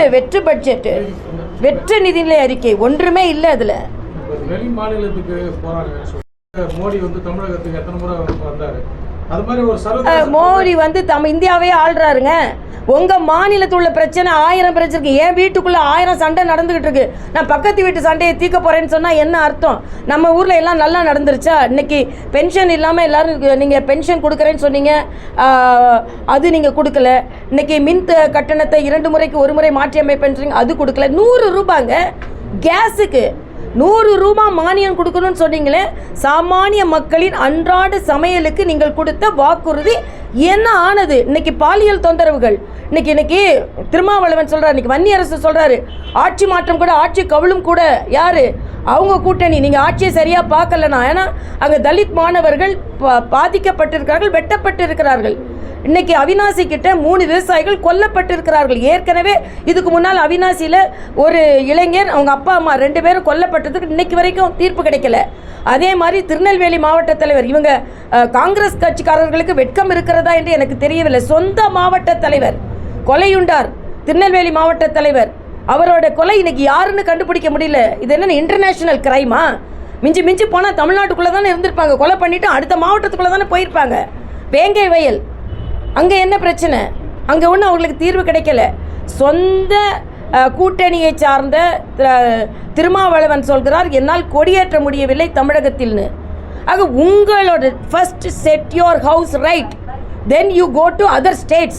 வெற்று பட்ஜெட், வெற்று நிதிநிலை அறிக்கை, ஒன்றுமே இல்லை அதுல. வெளி மாநிலத்துக்கு போறாங்க. மோடி வந்து தமிழகத்துக்கு எத்தனை முறை வந்தாரு? அது மாதிரி ஒரு மோடி வந்து இந்தியாவே ஆள்றாருங்க. உங்க மாநிலத்தில் உள்ள பிரச்சனை 1000 பிரச்சனை இருக்கு. என் வீட்டுக்குள்ள 1000 சண்டை நடந்துகிட்டு இருக்கு. நான் பக்கத்து வீட்டு சண்டையை தீர்க்க போறேன்னு சொன்னா என்ன அர்த்தம்? நம்ம ஊர்ல எல்லாம் நல்லா நடந்துருச்சா? இன்னைக்கு பென்ஷன் இல்லாம எல்லாரும் நீங்க பென்ஷன் கொடுக்குறேன்னு சொன்னீங்க, அது நீங்க கொடுக்கல. இன்னைக்கு மின் கட்டணத்தை 2 முறைக்கு 1 முறை மாற்றி அமைப்பேன்றீங்க, அது கொடுக்கல. 100 ரூபாங்க கேஸுக்கு, 100 ரூபாய் மானியம் கொடுக்கணும்னு சொன்னீங்களே. சாமானிய மக்களின் அன்றாட சமையலுக்கு நீங்கள் கொடுத்த வாக்குறுதி என்ன ஆனது? இன்னைக்கு பாலியல் தொந்தரவுகள், இன்னைக்கு திருமாவளவன் சொல்றாரு, இன்னைக்கு வன்னியரசு சொல்றாரு ஆட்சி மாற்றம் கூட, ஆட்சி கவிழும் கூட. யாரு? அவங்க கூட்டணி. நீங்க ஆட்சியை சரியா பார்க்கலனா, ஏன்னா அங்க தலித் மாணவர்கள் பாதிக்கப்பட்டிருக்கிறார்கள், வெட்டப்பட்டிருக்கிறார்கள். இன்னைக்கு அவினாசி கிட்ட 3 விவசாயிகள் கொல்லப்பட்டிருக்கிறார்கள். ஏற்கனவே இதுக்கு முன்னால் அவினாசியில் ஒரு இளைஞர், அவங்க அப்பா அம்மா 2 பேரும் கொல்லப்பட்டதுக்கு இன்னைக்கு வரைக்கும் தீர்ப்பு கிடைக்கல. அதே மாதிரி திருநெல்வேலி மாவட்ட தலைவர், இவங்க காங்கிரஸ் கட்சிக்காரர்களுக்கு வெட்கம் இருக்கிறதா என்று எனக்கு தெரியவில்லை. சொந்த மாவட்ட தலைவர் கொலையுண்டார். திருநெல்வேலி மாவட்ட தலைவர், அவரோட கொலை இன்னைக்கு யாருன்னு கண்டுபிடிக்க முடியல. இது என்ன இன்டர்நேஷனல் கிரைமா? மிஞ்சி மிஞ்சி போனால் தமிழ்நாட்டுக்குள்ளே தானே இருந்திருப்பாங்க. கொலை பண்ணிட்டு அடுத்த மாவட்டத்துக்குள்ளே தானே போயிருப்பாங்க. வேங்கை வயல், அங்கே என்ன பிரச்சனை? அங்கே ஒன்றும் அவங்களுக்கு தீர்வு கிடைக்கல. சொந்த கூட்டணியை சார்ந்த திருமாவளவன் சொல்கிறார், என்னால் கொடியேற்ற முடியவில்லை தமிழகத்தில்னு. ஆக உங்களோட first set your house right, then you go to other states.